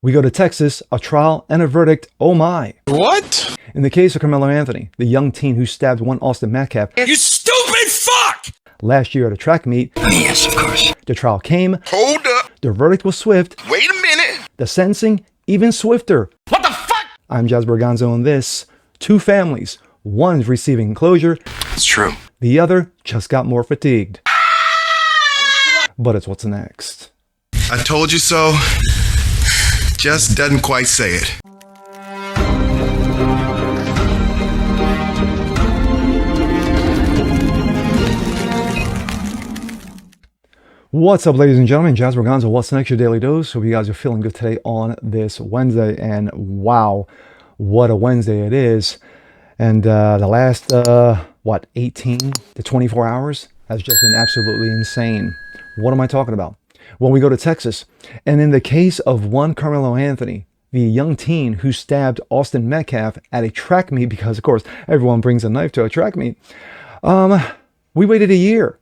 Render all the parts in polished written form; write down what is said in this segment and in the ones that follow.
We go to Texas, a trial and a verdict. Oh my. What? In the case of Carmelo Anthony, the young teen who stabbed one Austin Metcalf. You stupid fuck! Last year at a track meet. Yes, of course. The trial came. Hold up. The verdict was swift. Wait a minute. The sentencing, even swifter. What the fuck? I'm Jazz Berganzo on this. Two families. One is receiving closure. It's true. The other just got more fatigued. But it's what's next. I told you so. Just doesn't quite say it. What's up, ladies and gentlemen? Jazz Berganzo, what's next? Your daily dose. Hope you guys are feeling good today on this Wednesday. And wow, what a Wednesday it is. And the last, 18 to 24 hours has just been absolutely insane. What am I talking about? Well, we go to Texas. And in the case of one Carmelo Anthony, the young teen who stabbed Austin Metcalf at a track meet, because, of course, everyone brings a knife to a track meet, we waited a year.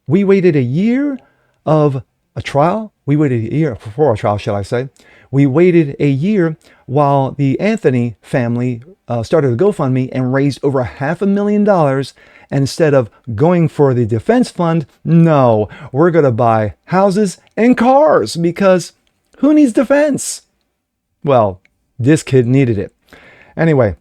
We waited a year of a trial. We waited a year for a trial, shall I say. We waited a year while the Anthony family started a GoFundMe and raised over $500,000. And instead of going for the defense fund, no, we're going to buy houses and cars because who needs defense? Well, this kid needed it. Anyway,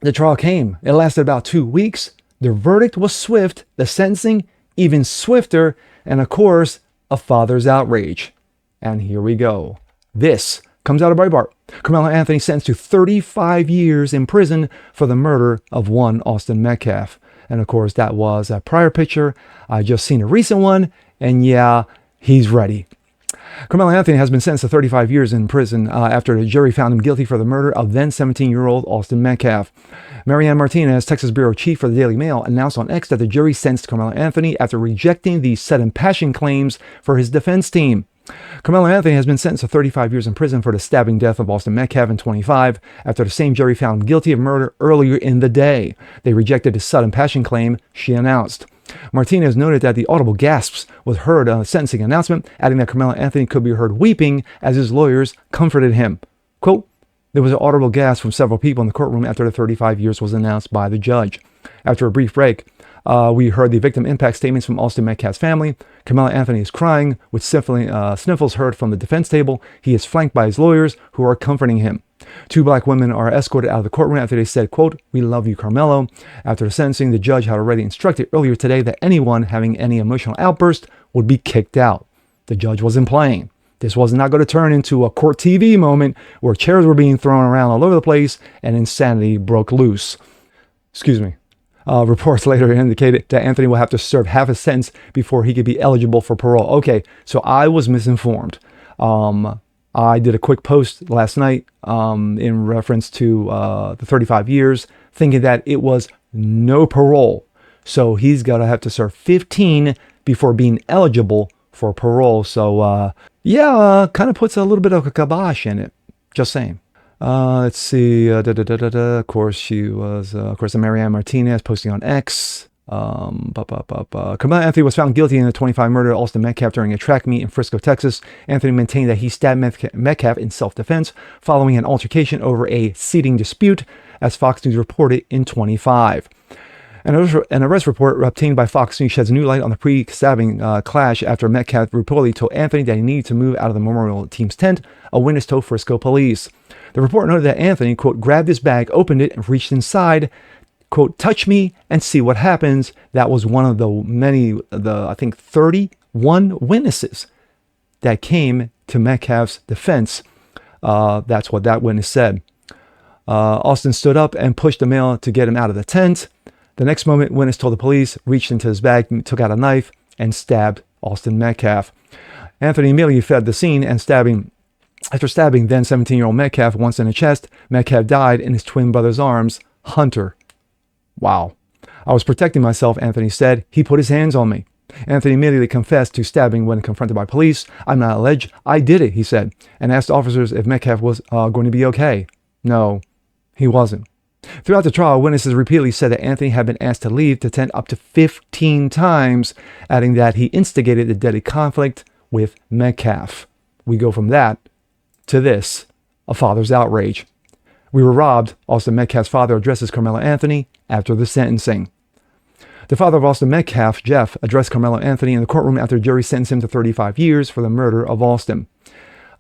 the trial came. It lasted about 2 weeks. The verdict was swift. The sentencing even swifter. And of course, a father's outrage. And here we go. This comes out of Breitbart. Carmelo Anthony sentenced to 35 years in prison for the murder of one Austin Metcalf. And of course, that was a prior picture. I just seen a recent one. And yeah, he's ready. Carmelo Anthony has been sentenced to 35 years in prison after the jury found him guilty for the murder of then 17-year-old Austin Metcalf. Marianne Martinez, Texas bureau chief for the Daily Mail, announced on X that the jury sentenced Carmelo Anthony after rejecting the sudden passion claims for his defense team. Carmelo Anthony has been sentenced to 35 years in prison for the stabbing death of Austin Metcalf in 25 after the same jury found him guilty of murder earlier in the day. They rejected his sudden passion claim, she announced. Martinez noted that the audible gasps was heard on the sentencing announcement, adding that Carmelo Anthony could be heard weeping as his lawyers comforted him. Quote, there was an audible gasp from several people in the courtroom after the 35 years was announced by the judge. After a brief break, we heard the victim impact statements from Austin Metcalf's family. Carmelo Anthony is crying, with sniffles heard from the defense table. He is flanked by his lawyers, who are comforting him. Two black women are escorted out of the courtroom after they said, quote, we love you, Carmelo. After the sentencing, the judge had already instructed earlier today that anyone having any emotional outburst would be kicked out. The judge wasn't playing. This was not going to turn into a court TV moment where chairs were being thrown around all over the place and insanity broke loose. Excuse me. Reports later indicated that Anthony will have to serve half a sentence before he could be eligible for parole. Okay, so I was misinformed. I did a quick post last night in reference to the 35 years, thinking that it was no parole. So he's going to have to serve 15 before being eligible for parole. So, kind of puts a little bit of a kibosh in it. Just saying. Let's see. Of course, she was, Marianne Martinez posting on X. Carmelo Anthony was found guilty in the 25 murder of Austin Metcalf during a track meet in Frisco, Texas. Anthony maintained that he stabbed Metcalf in self-defense following an altercation over a seating dispute, as Fox News reported in 25. An arrest report obtained by Fox News sheds new light on the pre-stabbing clash after Metcalf reportedly told Anthony that he needed to move out of the Memorial team's tent, a witness told Frisco police. The report noted that Anthony, quote, grabbed his bag, opened it, and reached inside, quote, touch me and see what happens. That was one of I think 31 witnesses that came to Metcalf's defense. That's what that witness said. Austin stood up and pushed the male to get him out of the tent. The next moment, witness told the police, reached into his bag, took out a knife, and stabbed Austin Metcalf. Anthony immediately fled the scene and after stabbing then 17-year-old Metcalf once in the chest, Metcalf died in his twin brother's arms. Hunter. Wow. I was protecting myself, Anthony said. He put his hands on me. Anthony immediately confessed to stabbing when confronted by police. I'm not alleged. I did it, he said, and asked officers if Metcalf was going to be okay. No, he wasn't. Throughout the trial, witnesses repeatedly said that Anthony had been asked to leave the tent up to 15 times, adding that he instigated the deadly conflict with Metcalf. We go from that to this. a father's outrage. We were robbed, Austin Metcalf's father addresses Carmelo Anthony after the sentencing. The father of Austin Metcalf, Jeff, addressed Carmelo Anthony in the courtroom after the jury sentenced him to 35 years for the murder of Austin.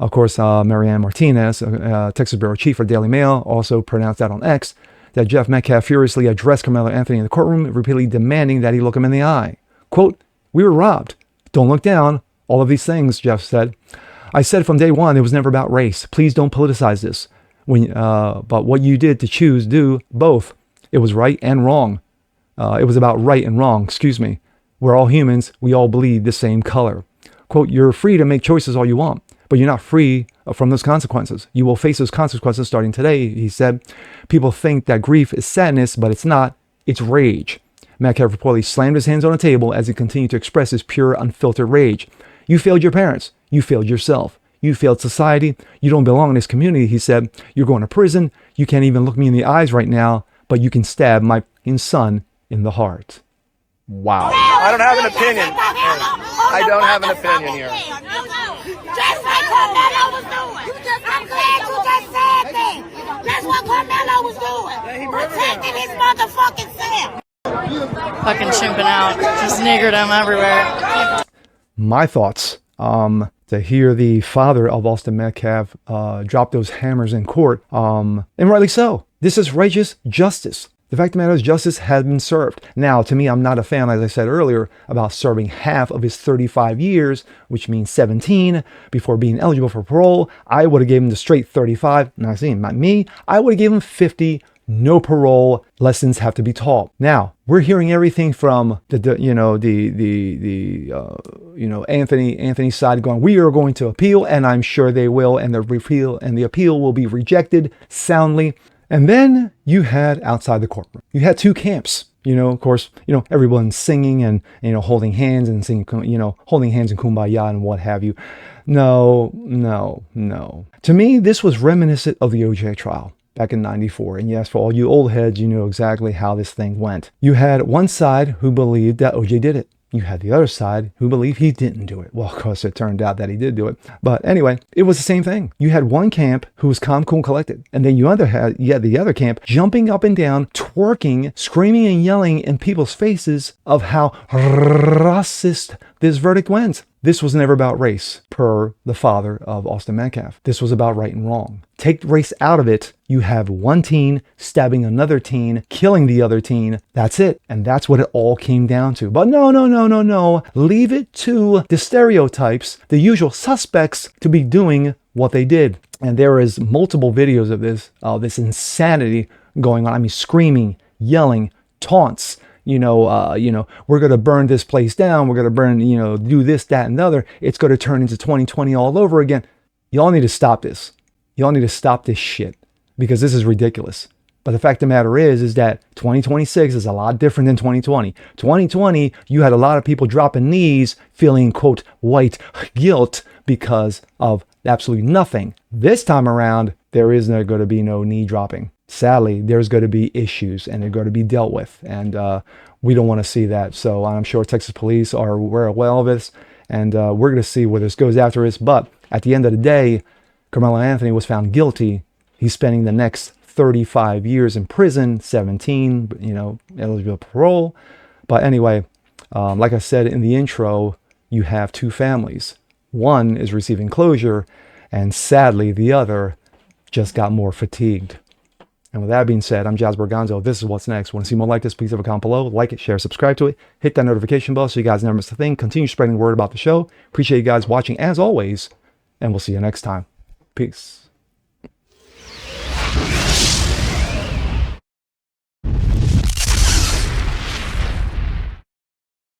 Of course, Marianne Martinez, Texas bureau chief for Daily Mail, also pronounced out on X that Jeff Metcalf furiously addressed Carmelo Anthony in the courtroom, repeatedly demanding that he look him in the eye. Quote, "We were robbed. Don't look down. All of these things," Jeff said. "I said from day one it was never about race. Please don't politicize this. But what you did to choose do both. It was right and wrong. It was about right and wrong, excuse me. We're all humans. We all bleed the same color." Quote, "You're free to make choices all you want, but you're not free from those consequences. You will face those consequences starting today," he said. "People think that grief is sadness, but it's not. It's rage." Metcalf reportedly slammed his hands on the table as he continued to express his pure, unfiltered rage. "You failed your parents. You failed yourself. You failed society. You don't belong in this community," he said. "You're going to prison. You can't even look me in the eyes right now, but you can stab my son in the heart." Wow. I don't have an opinion. I don't have an opinion here. Just like Carmelo was doing. I'm glad you just said that. That's what Carmelo was doing. Protecting his motherfucking self. Fucking chimping out. Just niggered him everywhere. My thoughts. To hear the father of Austin Metcalf drop those hammers in court, and rightly so. This is righteous justice. The fact of the matter is justice has been served. Now, to me, I'm not a fan, as I said earlier, about serving half of his 35 years, which means 17, before being eligible for parole. I would have given him the straight 35. Now, see, not me. I would have given him 50. No parole. Lessons have to be taught. Now, we're hearing everything from Anthony's side going, "We are going to appeal," and I'm sure they will, and the appeal will be rejected soundly. And then you had outside the courtroom, you had two camps. Of course, everyone's singing and, holding hands and singing, holding hands in kumbaya and what have you. No. To me, this was reminiscent of the OJ trial back in 94. And yes, for all you old heads, you know exactly how this thing went. You had one side who believed that OJ did it. You had the other side who believed he didn't do it. Well, of course, it turned out that he did do it. But anyway, it was the same thing. You had one camp who was calm, cool, and collected. And then you had the other camp jumping up and down, twerking, screaming and yelling in people's faces of how racist this verdict went. This was never about race, per the father of Austin Metcalf. This was about right and wrong. Take race out of it, you have one teen stabbing another teen, killing the other teen. That's it. And that's what it all came down to. But no. Leave it to the stereotypes, the usual suspects, to be doing what they did. And there is multiple videos of this insanity going on. I mean, screaming, yelling, taunts. We're going to burn this place down. We're going to burn, do this, that, and the other. It's going to turn into 2020 all over again. Y'all need to stop this. Y'all need to stop this shit, because this is ridiculous. But the fact of the matter is that 2026 is a lot different than 2020. 2020, you had a lot of people dropping knees, feeling, quote, white guilt because of absolutely nothing. This time around, there is going to be no knee dropping. Sadly, there's going to be issues, and they're going to be dealt with. And we don't want to see that. So I'm sure Texas police are aware well of this. And we're going to see where this goes after this. But at the end of the day, Carmelo Anthony was found guilty. He's spending the next 35 years in prison, 17, eligible parole. But anyway, like I said in the intro, you have two families. One is receiving closure, and sadly, the other just got more fatigued. And with that being said, I'm Jazz Borgonzo. This is What's Next. Want to see more like this? Please leave a comment below. Like it, share, subscribe to it. Hit that notification bell so you guys never miss a thing. Continue spreading the word about the show. Appreciate you guys watching as always. And we'll see you next time. Peace.